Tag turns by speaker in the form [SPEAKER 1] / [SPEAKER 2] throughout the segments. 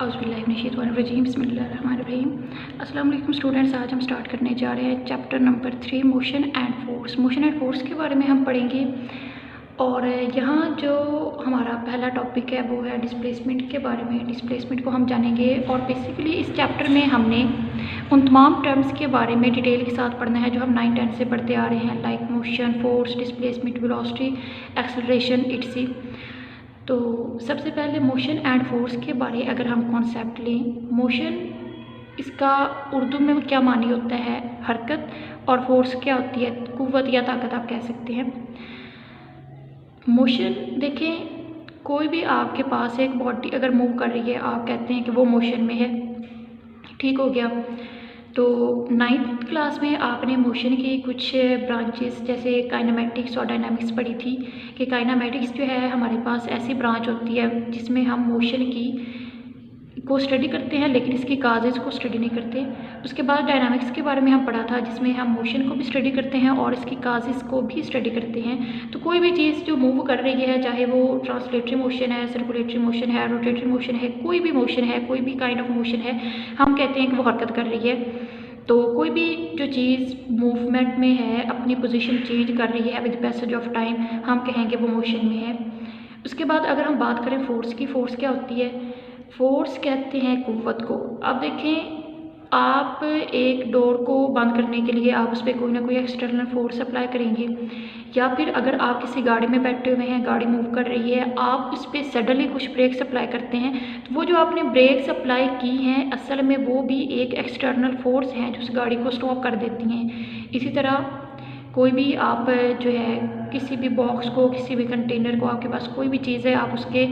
[SPEAKER 1] औज़ुबिल्लाहिमिनश्शैतानिर्रजीम बिस्मिल्लाहिर्रहमानिर्रहीम। अस्सलाम वालेकुम स्टूडेंट्स, आज हम स्टार्ट करने जा रहे हैं chapter number 3 motion and force. Motion and force के बारे में हम पढ़ेंगे और यहाँ जो हमारा पहला टॉपिक है वो है डिस्प्लेसमेंट के बारे में। डिस्प्लेसमेंट को हम जानेंगे और बेसिकली इस चैप्टर में हमने उन तमाम टर्म्स के बारे में डिटेल के साथ पढ़ना है जो हम 9-10 से पढ़ते आ रहे हैं, like motion, force, displacement, velocity, acceleration, इट्सी। तो सबसे पहले मोशन एंड फोर्स के बारे अगर हम कॉन्सेप्ट लें, मोशन इसका उर्दू में क्या मानी होता है हरकत, और फोर्स क्या होती है कुव्वत या ताकत आप कह सकते हैं। मोशन देखें, कोई भी आपके पास एक बॉडी अगर मूव कर रही है आप कहते हैं कि वो मोशन में है, ठीक हो गया। तो 9th क्लास में आपने मोशन की कुछ ब्रांचेस जैसे काइनेमेटिक्स और डायनामिक्स पढ़ी थी कि काइनेमेटिक्स जो है हमारे पास ऐसी ब्रांच होती है जिसमें हम मोशन को स्टडी करते हैं लेकिन इसकी काजेज़ को स्टडी नहीं करते। उसके बाद डायनामिक्स के बारे में हम पढ़ा था जिसमें हम मोशन को भी स्टडी करते हैं और इसकी काजेज़ को भी स्टडी करते हैं। तो कोई भी चीज़ जो मूव कर रही है, चाहे वो ट्रांसलेटरी मोशन है, सर्कुलेटरी मोशन है, रोटेटरी मोशन है, कोई भी मोशन है, कोई भी काइंड ऑफ मोशन है, हम कहते हैं कि वो हरकत कर रही है। तो कोई भी जो चीज़ मूवमेंट में है, अपनी पोजीशन चेंज कर रही है विद पैसेज ऑफ टाइम, हम कहेंगे वो मोशन में है। उसके बाद अगर हम बात करें फोर्स की, फोर्स क्या होती है? फोर्स कहते हैं कुव्वत को। अब देखें, आप एक डोर को बंद करने के लिए आप उस पर कोई ना कोई एक्सटर्नल फोर्स अप्लाई करेंगे, या फिर अगर आप किसी गाड़ी में बैठे हुए हैं, गाड़ी मूव कर रही है, आप उस पर सडनली कुछ ब्रेक्स अप्लाई करते हैं, तो वो जो आपने ब्रेक्स अप्लाई की हैं असल में वो भी एक एक्सटर्नल फोर्स हैं जो उस गाड़ी को स्टॉप कर देती हैं। इसी तरह कोई भी आप जो है किसी भी बॉक्स को, किसी भी कंटेनर को, आपके पास कोई भी चीज़ है, आप उसके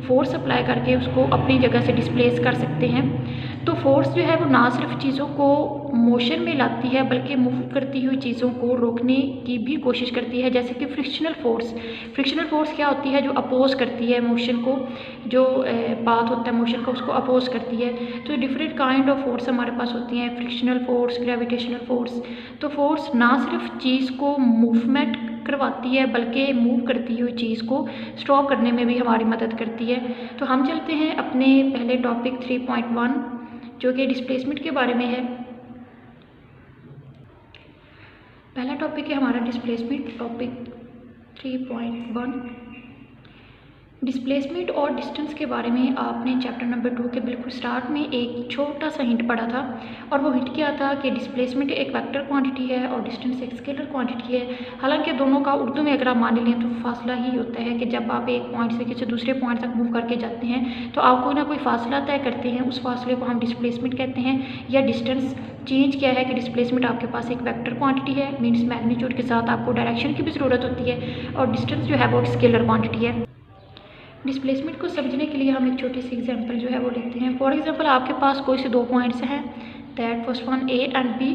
[SPEAKER 1] फोर्स अप्लाई करके उसको अपनी जगह से डिस्प्लेस कर सकते हैं। तो फोर्स जो है वो ना सिर्फ चीज़ों को मोशन में लाती है बल्कि मूव करती हुई चीज़ों को रोकने की भी कोशिश करती है, जैसे कि फ्रिक्शनल फोर्स। फ्रिक्शनल फोर्स क्या होती है? जो अपोज करती है मोशन को, जो पाथ होता है मोशन का उसको अपोज करती है। तो डिफरेंट काइंड ऑफ फोर्स हमारे पास होती हैं, फ्रिक्शनल फोर्स, ग्रेविटेशनल फोर्स। तो फोर्स ना सिर्फ चीज़ को मूवमेंट करवाती है बल्कि मूव करती हुई चीज़ को स्टॉप करने में भी हमारी मदद करती है। तो हम चलते हैं अपने पहले टॉपिक 3.1 जो कि डिस्प्लेसमेंट के बारे में है। पहला टॉपिक है हमारा डिस्प्लेसमेंट, टॉपिक 3.1। डिस्प्लेसमेंट और डिस्टेंस के बारे में आपने चैप्टर नंबर 2 के बिल्कुल स्टार्ट में एक छोटा सा हिंट पढ़ा था, और वो हिंट क्या था कि डिस्प्लेसमेंट एक वेक्टर क्वांटिटी है और डिस्टेंस एक स्केलर क्वांटिटी है। हालांकि दोनों का उर्दू में अगर आप मान लें तो फासला ही होता है कि जब आप एक पॉइंट से किसी दूसरे पॉइंट तक मूव करके जाते हैं तो आप कोई ना कोई फासला तय करते हैं, उस फासले को हम डिस्प्लेसमेंट कहते हैं। या डिस्टेंस चेंज क्या है कि डिस्प्लेसमेंट आपके पास एक वेक्टर क्वांटिटी है, मीन्स मैग्नीट्यूड के साथ आपको डायरेक्शन की भी ज़रूरत होती है, और डिस्टेंस जो है वो स्केलर क्वांटिटी है। डिस्प्लेसमेंट को समझने के लिए हम एक छोटी सी एग्जांपल जो है वो लेते हैं। फॉर एग्जांपल आपके पास कोई से दो पॉइंट्स हैं, that first one A and B,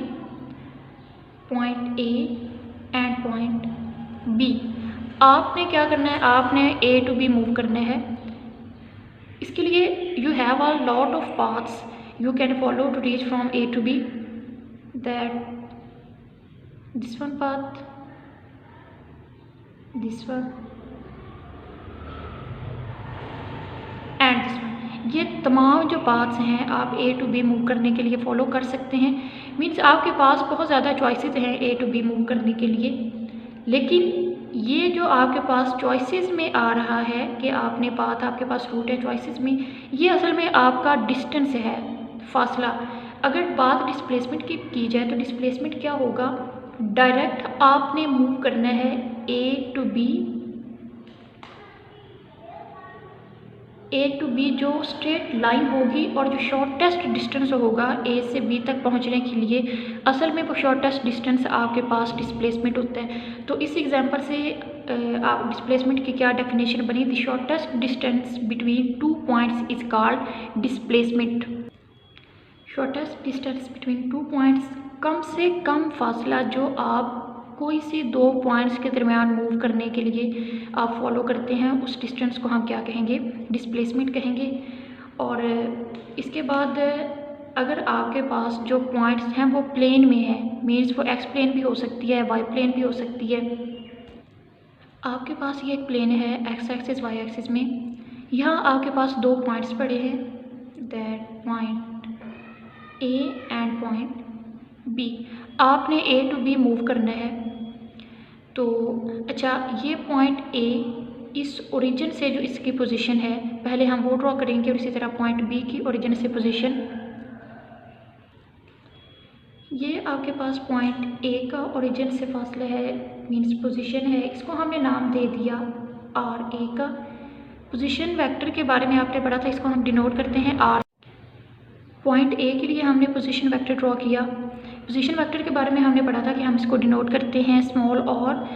[SPEAKER 1] point A and point B. आपने क्या करना है? आपने ए टू बी मूव करना है। इसके लिए you have a lot of paths you can follow to reach from A to B, that this one path, this one and this one. ये तमाम जो पाथ्स हैं आप ए टू बी मूव करने के लिए फॉलो कर सकते हैं। मीन्स आपके पास बहुत ज़्यादा चॉइसेस हैं ए टू बी मूव करने के लिए, लेकिन ये जो आपके पास चॉइसेस में आ रहा है कि आपने पाथ, आपके पास रूट है चॉइसेस में, ये असल में आपका डिस्टेंस है, फासला। अगर बात डिस्प्लेसमेंट की जाए तो डिस्प्लेसमेंट क्या होगा? डायरेक्ट आपने मूव करना है A to B, A to B जो स्ट्रेट लाइन होगी और जो शॉर्टेस्ट डिस्टेंस होगा ए से बी तक पहुंचने के लिए, असल में वो शॉर्टेस्ट डिस्टेंस आपके पास डिस्प्लेसमेंट होता है। तो इस एग्जांपल से आप डिस्प्लेसमेंट की क्या डेफिनेशन बनी? The shortest distance between 2 points is called displacement. Shortest distance between 2 points, कम से कम फासला जो आप कोई से दो पॉइंट्स के दरमियान मूव करने के लिए आप फॉलो करते हैं, उस डिस्टेंस को हम क्या कहेंगे? डिस्प्लेसमेंट कहेंगे। और इसके बाद अगर आपके पास जो पॉइंट्स हैं वो प्लेन में है, मीन्स वो एक्स प्लेन भी हो सकती है, वाई प्लेन भी हो सकती है। आपके पास ये एक प्लेन है एक्स एक्सिस वाई एक्सिस में, यहाँ आपके पास दो पॉइंट्स पड़े हैं, that point A and point B, आपने ए टू बी मूव करना है। तो अच्छा, ये पॉइंट ए इस ओरिजिन से जो इसकी पोजीशन है पहले हम वो ड्रॉ करेंगे, और इसी तरह पॉइंट बी की ओरिजिन से पोजीशन। ये आपके पास पॉइंट ए का ओरिजिन से फासला है, मीन्स पोजीशन है, इसको हमने नाम दे दिया आर ए का। पोजीशन वेक्टर के बारे में आपने पढ़ा था, इसको हम डिनोट करते हैं आर। पॉइंट ए के लिए हमने पोजीशन वेक्टर ड्रॉ किया। पोजीशन वेक्टर के बारे में हमने पढ़ा था कि हम इसको डिनोट करते हैं स्मॉल और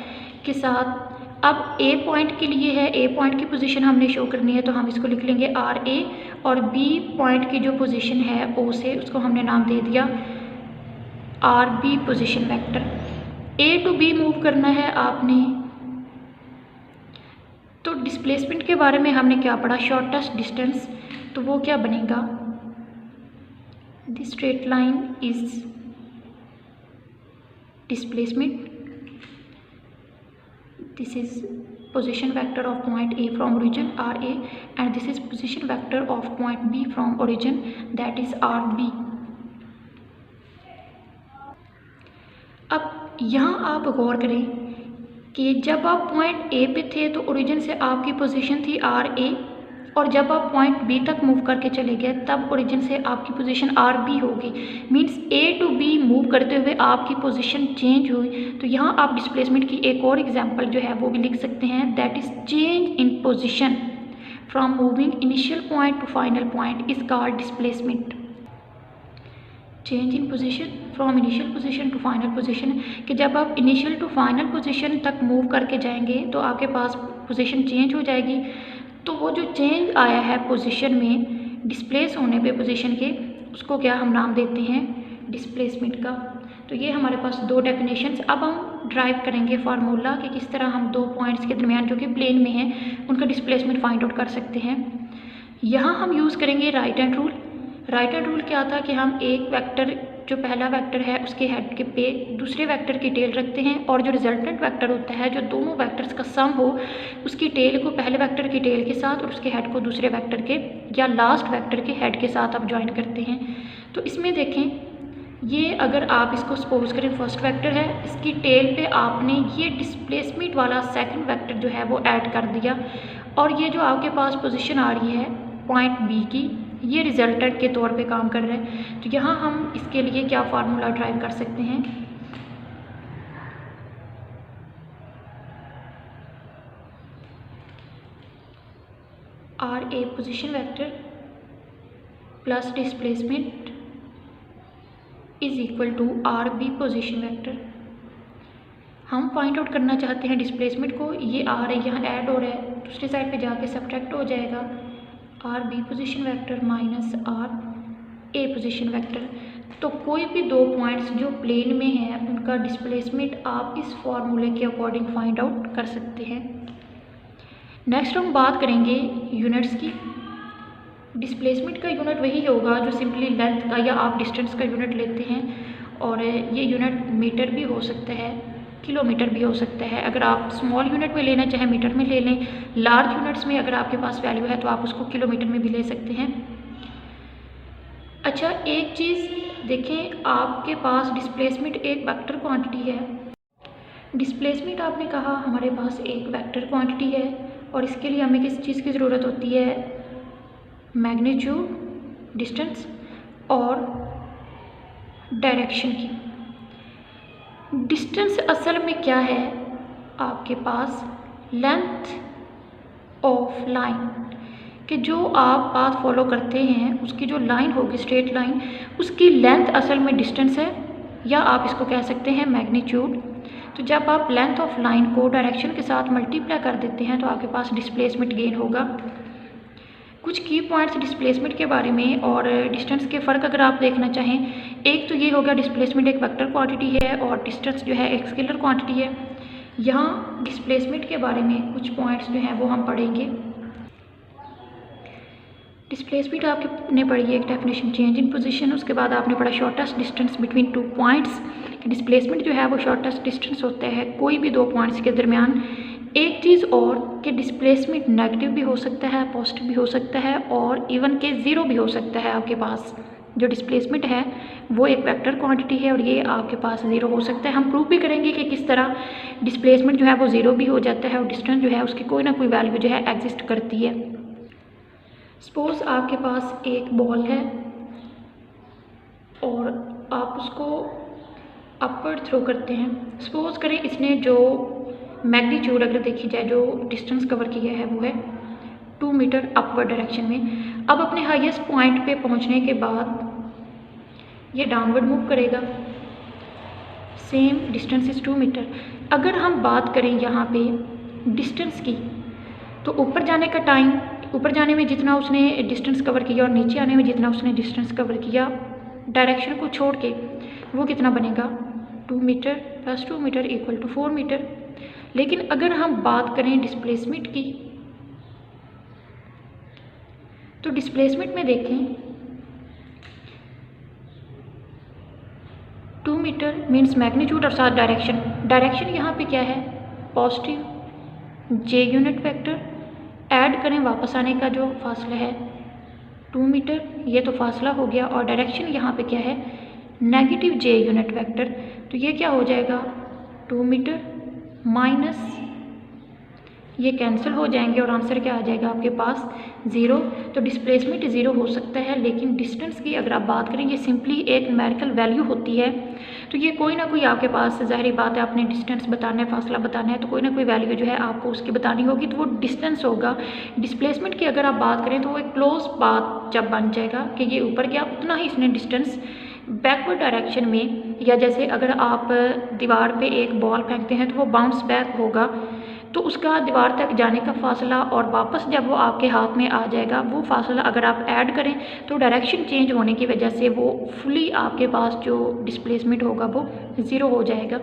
[SPEAKER 1] के साथ। अब ए पॉइंट के लिए है, ए पॉइंट की पोजीशन हमने शो करनी है, तो हम इसको लिख लेंगे आर ए, और बी पॉइंट की जो पोजीशन है ओ से, उसको हमने नाम दे दिया R B position vector. A to B move करना है आपने, तो डिस्प्लेसमेंट के बारे में हमने क्या पढ़ा, शॉर्टेस्ट डिस्टेंस, तो वो क्या बनेगा, the straight line is displacement, this is position vector of point A from origin RA, and this is position vector of point B from origin, that is RB। अब यहाँ आप गौर करें कि जब आप पॉइंट A पे थे तो ओरिजिन से आपकी पोजीशन थी RA, और जब आप पॉइंट B तक मूव करके चले गए तब ओरिजिन से आपकी पोजीशन RB होगी। Means A to B move करते हुए आपकी पोजीशन चेंज हुई। तो यहाँ आप डिस्प्लेसमेंट की एक और एग्जांपल जो है वो भी लिख सकते हैं, that is change in position from moving initial point to final point is called displacement. Change in position from initial position to final position, कि जब आप इनिशियल टू फाइनल पोजीशन तक मूव करके जाएंगे तो आपके पास पोजीशन चेंज हो जाएगी। तो वो जो चेंज आया है पोजीशन में, डिस्प्लेस होने पे पोजीशन के, उसको क्या हम नाम देते हैं, डिस्प्लेसमेंट का। तो ये हमारे पास दो डेफिनेशंस। अब हम ड्राइव करेंगे फार्मूला कि किस तरह हम दो पॉइंट्स के दरमियान जो कि प्लेन में हैं उनका डिस्प्लेसमेंट फाइंड आउट कर सकते हैं। यहाँ हम यूज़ करेंगे right hand rule. Right hand rule क्या था कि हम एक वेक्टर, जो पहला वेक्टर है उसके हेड के पे दूसरे वेक्टर की टेल रखते हैं, और जो रिजल्टेंट वेक्टर होता है, जो दोनों वेक्टर्स का सम हो, उसकी टेल को पहले वेक्टर की टेल के साथ और उसके हेड को दूसरे वेक्टर के या लास्ट वेक्टर के हेड के साथ आप ज्वाइन करते हैं। तो इसमें देखें, ये अगर आप इसको सपोज करें फर्स्ट वेक्टर है, इसकी टेल पे आपने ये डिस्प्लेसमेंट वाला सेकंड वेक्टर जो है वो ऐड कर दिया, और ये जो आपके पास पोजीशन आ रही है पॉइंट बी की, ये रिजल्टेंट के तौर पे काम कर रहे हैं। तो यहाँ हम इसके लिए क्या फार्मूला ड्राइव कर सकते हैं, R A position vector plus displacement is equal to R B position vector. हम फाइंड आउट करना चाहते हैं डिस्प्लेसमेंट को, ये आर है यहाँ ऐड हो रहा है, दूसरी साइड पे जाके सब्ट्रैक्ट हो जाएगा, R B position vector minus R A position vector. तो कोई भी दो पॉइंट्स जो प्लेन में हैं उनका डिस्प्लेसमेंट आप इस फॉर्मूले के अकॉर्डिंग फाइंड आउट कर सकते हैं। नेक्स्ट हम बात करेंगे यूनिट्स की। डिस्प्लेसमेंट का यूनिट वही होगा जो सिंपली लेंथ का या आप डिस्टेंस का यूनिट लेते हैं, और ये यूनिट मीटर भी हो सकता है, किलोमीटर भी हो सकता है। अगर आप स्मॉल यूनिट में लेना चाहें मीटर में ले लें, लार्ज यूनिट्स में अगर आपके पास वैल्यू है तो आप उसको किलोमीटर में भी ले सकते हैं। अच्छा, एक चीज़ देखें, आपके पास डिस्प्लेसमेंट एक वेक्टर क्वांटिटी है। डिस्प्लेसमेंट आपने कहा हमारे पास एक वेक्टर क्वांटिटी है, और इसके लिए हमें किस चीज़ की ज़रूरत होती है, मैग्नीट्यूड, डिस्टेंस और डायरेक्शन की। डिस्टेंस असल में क्या है, आपके पास लेंथ ऑफ लाइन, कि जो आप पाथ फॉलो करते हैं उसकी जो लाइन होगी स्ट्रेट लाइन, उसकी लेंथ असल में डिस्टेंस है, या आप इसको कह सकते हैं मैग्नीट्यूड। तो जब आप लेंथ ऑफ लाइन को डायरेक्शन के साथ मल्टीप्लाई कर देते हैं तो आपके पास डिस्प्लेसमेंट गेन होगा। कुछ की पॉइंट्स डिस्प्लेसमेंट के बारे में और डिस्टेंस के फ़र्क अगर आप देखना चाहें, एक तो ये हो गया डिस्प्लेसमेंट एक वेक्टर क्वांटिटी है और डिस्टेंस जो है एक स्केलर क्वांटिटी है। यहाँ डिस्प्लेसमेंट के बारे में कुछ पॉइंट्स जो हैं वो हम पढ़ेंगे। डिस्प्लेसमेंट आपने पढ़ी है एक डेफिनेशन, चेंज इन पोजीशन, उसके बाद आपने पढ़ा shortest distance between two points. Displacement जो है वो शॉर्टेस्ट डिस्टेंस होता है कोई भी दो पॉइंट्स के दरमियान एक चीज़ और कि डिस्प्लेसमेंट नेगेटिव भी हो सकता है, पॉजिटिव भी हो सकता है और इवन के ज़ीरो भी हो सकता है। आपके पास जो डिस्प्लेसमेंट है वो एक वेक्टर क्वांटिटी है और ये आपके पास ज़ीरो हो सकता है। हम प्रूव भी करेंगे कि किस तरह डिस्प्लेसमेंट जो है वो ज़ीरो भी हो जाता है और डिस्टेंस जो है उसकी कोई ना कोई वैल्यू जो है एग्जिस्ट करती है। सपोज़ आपके पास एक बॉल है और आप उसको अपवर्ड थ्रो करते हैं। सपोज़ करें इसने जो मैग्नीट्यूड अगर देखी जाए जो डिस्टेंस कवर किया है वो है 2 मीटर अपवर्ड डायरेक्शन में। अब अपने हाईएस्ट पॉइंट पे पहुंचने के बाद ये डाउनवर्ड मूव करेगा, सेम डिस्टेंस इज़ 2 मीटर। अगर हम बात करें यहाँ पे डिस्टेंस की, तो ऊपर जाने का टाइम, ऊपर जाने में जितना उसने डिस्टेंस कवर किया और नीचे आने में जितना उसने डिस्टेंस कवर किया डायरेक्शन को छोड़ के, वो कितना बनेगा 2 metre plus 2 metre equal to 4 metre. लेकिन अगर हम बात करें डिस्प्लेसमेंट की, तो डिस्प्लेसमेंट में देखें 2 मीटर मीन्स मैग्नीट्यूड और साथ डायरेक्शन। डायरेक्शन यहाँ पे क्या है पॉजिटिव, जे यूनिट वेक्टर ऐड करें वापस आने का जो फासला है 2 मीटर, ये तो फासला हो गया, और डायरेक्शन यहाँ पे क्या है नेगेटिव जे यूनिट वेक्टर। तो ये क्या हो जाएगा 2 मीटर माइनस ये कैंसिल हो जाएंगे और आंसर क्या आ जाएगा आपके पास 0। तो डिस्प्लेसमेंट 0 हो सकता है, लेकिन डिस्टेंस की अगर आप बात करें ये सिंपली एक न्यूमेरिकल वैल्यू होती है। तो ये कोई ना कोई आपके पास, ज़ाहिर बात है आपने डिस्टेंस बताना है, फासला बताना है, तो कोई ना कोई वैल्यू जो है आपको उसकी बतानी होगी, तो वो डिस्टेंस होगा। डिस्प्लेसमेंट की अगर आप बात करें तो वो एक क्लोज पाथ जब बन जाएगा कि ये ऊपर गया उतना ही इसने डिस्टेंस बैकवर्ड डायरेक्शन में, या जैसे अगर आप दीवार पे एक बॉल फेंकते हैं तो वो बाउंस बैक होगा, तो उसका दीवार तक जाने का फासला और वापस जब वो आपके हाथ में आ जाएगा वो फासला अगर आप ऐड करें तो डायरेक्शन चेंज होने की वजह से वो फुली आपके पास जो डिस्प्लेसमेंट होगा वो 0 हो जाएगा।